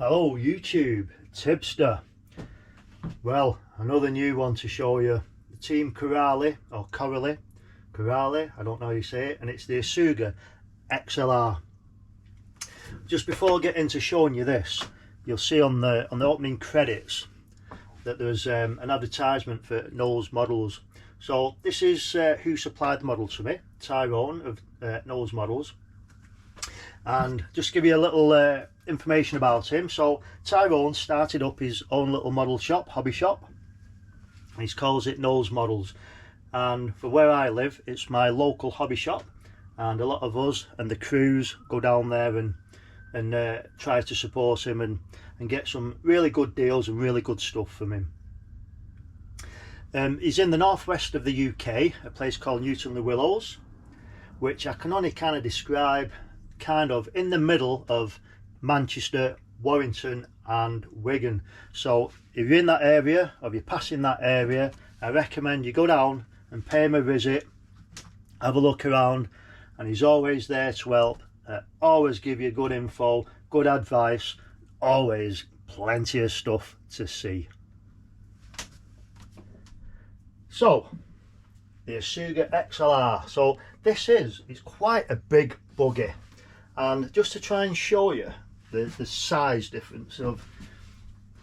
Hello YouTube, Tibster. Well, another new one to show you. The Team Corali, or Corali, I don't know how you say it, and it's the Asuga XLR. Just before I get into showing you this, you'll see on the opening credits that there's an advertisement for Knowles Models. So this is who supplied the models for me, Tyrone of Knowles Models. And just give you a little information about him. So Tyrone started up his own little model shop, hobby shop. He calls it Knowles Models. And for where I live, it's my local hobby shop. And a lot of us and the crews go down there and try to support him and get some really good deals and really good stuff from him. He's in the northwest of the UK, a place called Newton-le-Willows, which I can only kind of describe kind of in the middle of Manchester, Warrington and Wigan. So if you're in that area, or if you're passing that area, I recommend you go down and pay him a visit, have a look around, and he's always there to help, always give you good info, good advice, always plenty of stuff to see. So the Asuga XLR, so this is quite a big buggy. And just to try and show you the size difference of,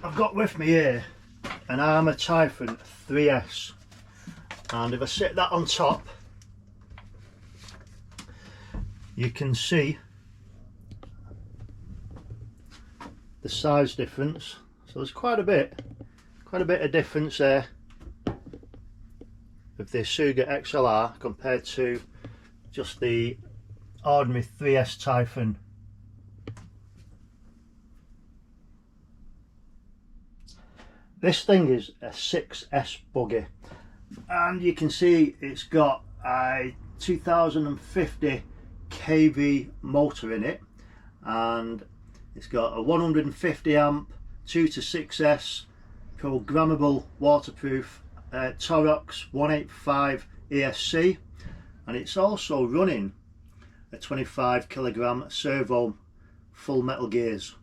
I've got with me here an Armour Typhon 3S, and if I sit that on top, you can see the size difference. So there's quite a bit of difference there of the Asuga XLR compared to just the ordinary 3S Typhon. This thing is a 6S buggy, and you can see it's got a 2050 kV motor in it, and it's got a 150 amp 2 to 6S programmable waterproof Torox 185 ESC, and it's also running a 25 kilogram servo full metal gears.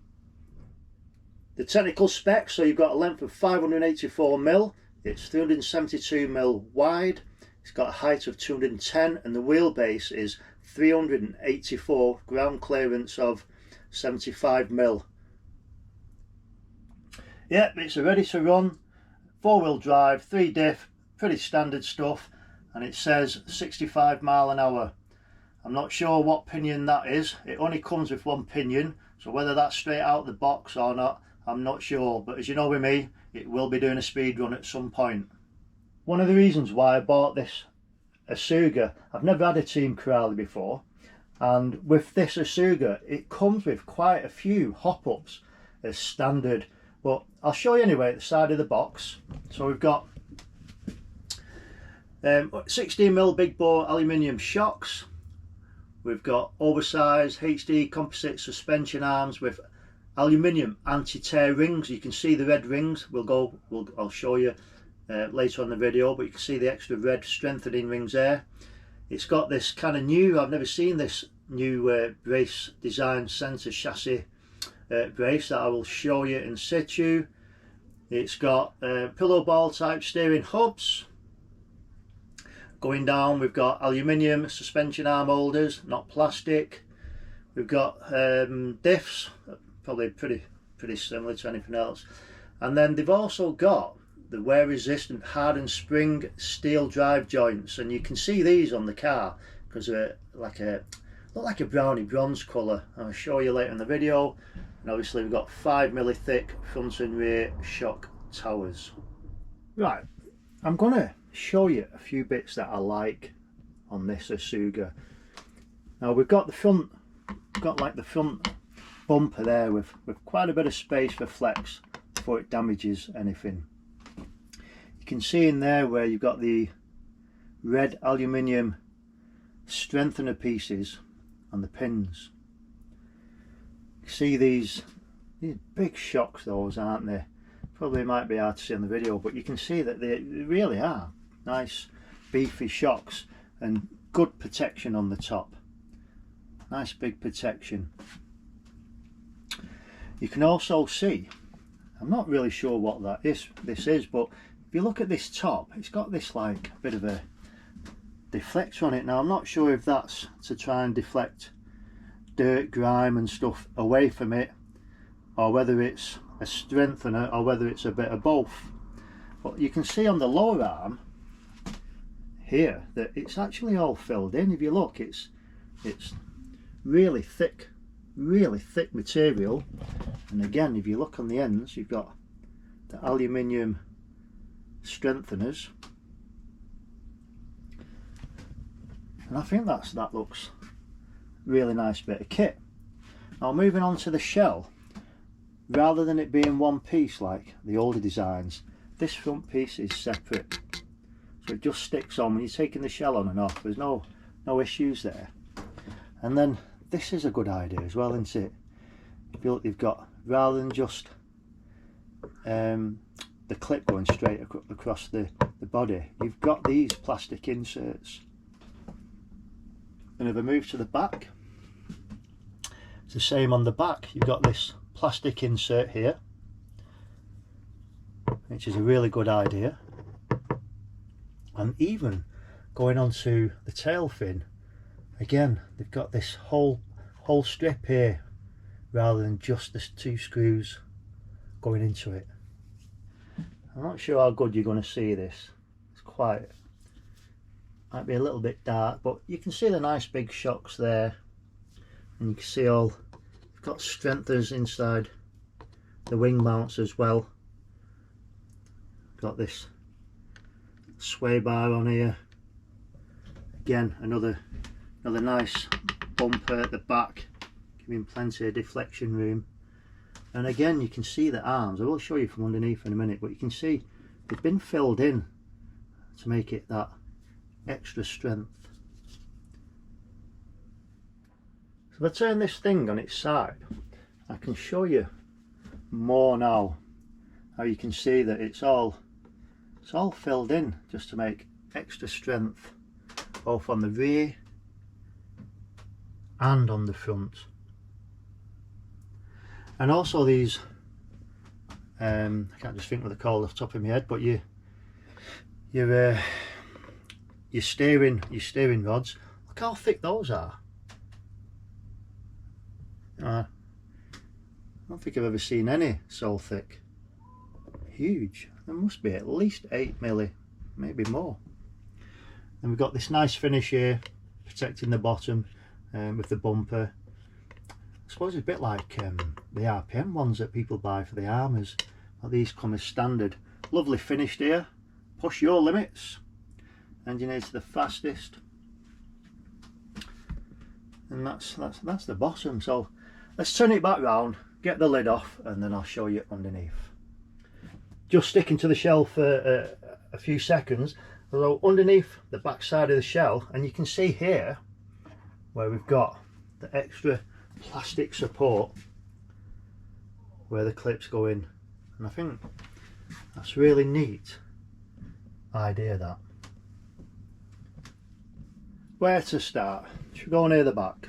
The technical specs, so you've got a length of 584mm, it's 372mm wide, it's got a height of 210, and the wheelbase is 384, ground clearance of 75mm. Yep, it's ready to run, 4-wheel drive, 3 diff, pretty standard stuff, and it says 65 mile an hour. I'm not sure what pinion that is. It only comes with one pinion, so whether that's straight out the box or not, I'm not sure. But as you know with me, it will be doing a speed run at some point. One of the reasons why I bought this Asuga, I've never had a Team Corali before, and with this Asuga, it comes with quite a few hop-ups as standard. But I'll show you anyway at the side of the box. So we've got 16mm big bore aluminium shocks. We've got oversized HD composite suspension arms with aluminium anti-tear rings. You can see the red rings. I'll show you later on the video, but you can see the extra red strengthening rings there. It's got this kind of new, I've never seen this new brace design center chassis brace that I will show you in situ. It's got pillow ball type steering hubs. Going down, we've got aluminium suspension arm holders, not plastic. We've got diffs, probably pretty similar to anything else. And then they've also got the wear resistant hardened spring steel drive joints, and you can see these on the car because they're look like a brownie bronze colour. I'll show you later in the video. And obviously we've got 5mm thick front and rear shock towers. Right, I'm gonna show you a few bits that I like on this Asuga. Now we've got the front, the front bumper there with quite a bit of space for flex before it damages anything. You can see in there where you've got the red aluminium strengthener pieces on the pins. You see these big shocks, those, aren't they? Probably might be hard to see on the video, but you can see that they really are nice beefy shocks and good protection on the top. Nice big protection. You can also see, I'm not really sure what this is, but if you look at this top, it's got this like bit of a deflector on it. Now I'm not sure if that's to try and deflect dirt, grime and stuff away from it, or whether it's a strengthener, or whether it's a bit of both. But you can see on the lower arm here that it's actually all filled in. If you look, it's really thick material. And again, if you look on the ends, you've got the aluminium strengtheners, and I think that looks really nice bit of kit. Now moving on to the shell, rather than it being one piece like the older designs, this front piece is separate, so it just sticks on when you're taking the shell on and off. There's no issues there. And then this is a good idea as well, isn't it? If you look, you've got, rather than just the clip going straight across the body, you've got these plastic inserts. And if I move to the back, it's the same on the back. You've got this plastic insert here, which is a really good idea. And even going on to the tail fin, again, they've got this whole strip here, rather than just the 2 screws going into it. I'm not sure how good you're going to see this. It's quite, might be a little bit dark, but you can see the nice big shocks there, and you can see all, you've got strengtheners inside the wing mounts as well. Got this sway bar on here. Again, another nice bumper at the back, giving plenty of deflection room. And again, you can see the arms. I will show you from underneath in a minute, but you can see they've been filled in to make it that extra strength. So if I turn this thing on its side, I can show you more now how you can see that it's all filled in just to make extra strength, both on the rear and on the front. And also these, I can't just think what they're called off the top of my head, but your steering rods. Look how thick those are. I don't think I've ever seen any so thick. Huge. There must be at least 8mm, maybe more. And we've got this nice finish here, protecting the bottom with the bumper. I suppose it's a bit like the RPM ones that people buy for the Armours. Well, these come as standard. Lovely finished here. Push your limits. Engineered to the fastest. And that's the bottom. So let's turn it back round, get the lid off, and then I'll show you underneath. Just sticking to the shell for a few seconds. Although underneath the back side of the shell, and you can see here where we've got the extra plastic support where the clips go in, and I think that's really neat idea. That, where to start? Should we go near the back?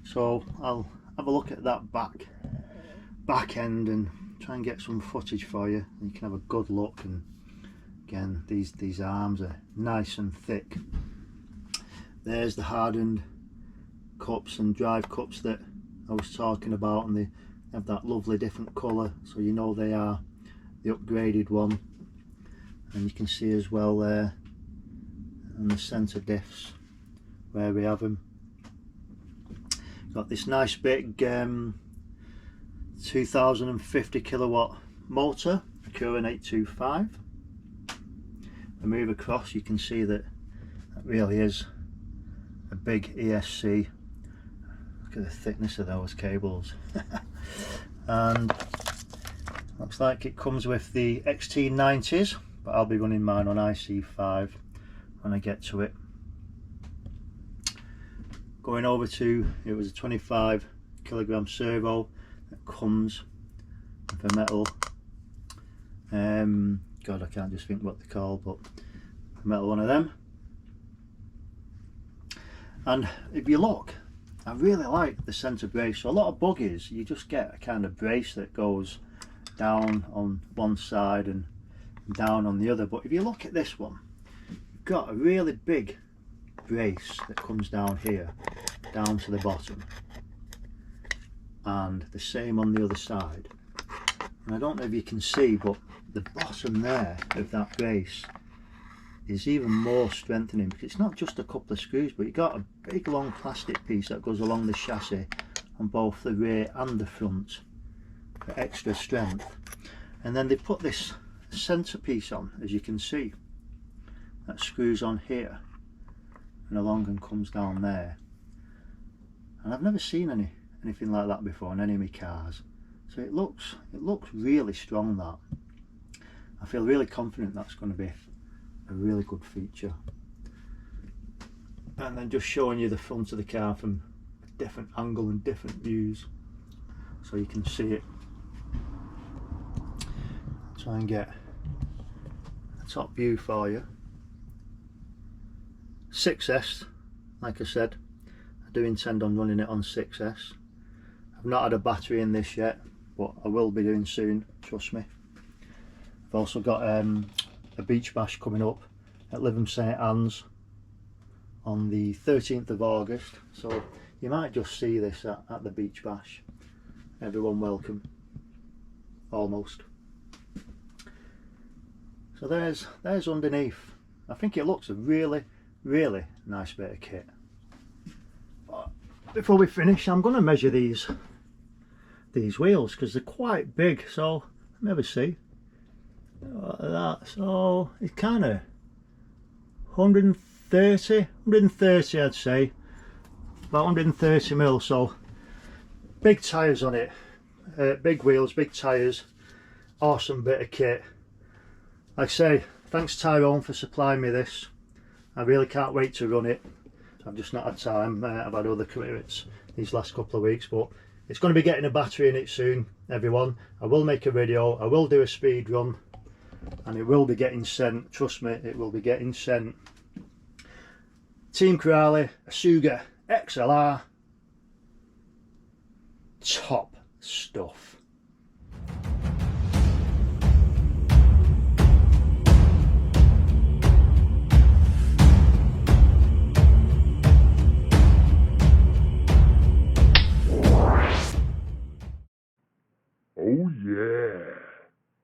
So I'll have a look at that back end and try and get some footage for you, and you can have a good look. And again, these arms are nice and thick. There's the hardened cups and drive cups that I was talking about, and they have that lovely different colour, so you know they are the upgraded one. And you can see as well there on the centre diffs where we have them. Got this nice big 2050 kilowatt motor, Current 825. I move across, you can see that really is a big ESC. Look at the thickness of those cables. And looks like it comes with the XT90s, but I'll be running mine on IC5 when I get to it. Going over to, it was a 25 kilogram servo that comes with a metal, God, I can't just think what they're called, but a metal one of them. And if you look, I really like the centre brace. So a lot of buggies, you just get a kind of brace that goes down on one side and down on the other, but if you look at this one, you've got a really big brace that comes down here, down to the bottom, and the same on the other side. And I don't know if you can see, but the bottom there of that brace is even more strengthening, because it's not just a couple of screws, but you've got a big long plastic piece that goes along the chassis on both the rear and the front for extra strength. And then they put this centre piece on, as you can see, that screws on here and along and comes down there. And I've never seen anything like that before in any of my cars. So it looks really strong. That I feel really confident that's going to be a really good feature. And then just showing you the front of the car from a different angle and different views, so you can see it. Try and get a top view for you. 6S, like I said, I do intend on running it on 6S. I've not had a battery in this yet, but I will be doing soon, trust me. I've also got a beach bash coming up at Lytham St Anne's on the 13th of August, so you might just see this at the beach bash. Everyone welcome, almost. So there's underneath. I think it looks a really nice bit of kit. But before we finish, I'm going to measure these wheels, because they're quite big. So let me see. Like that. So it's kind of 130 I'd say, about 130 mil. So big tyres on it, big wheels, big tyres, awesome bit of kit. Like I say, thanks Tyrone for supplying me this. I really can't wait to run it. I've just not had time. I've had other commitments these last couple of weeks, but it's going to be getting a battery in it soon, everyone. I will make a video, I will do a speed run, and it will be getting sent. Trust me, it will be getting sent. Team Corrali, Asuga XLR, top stuff.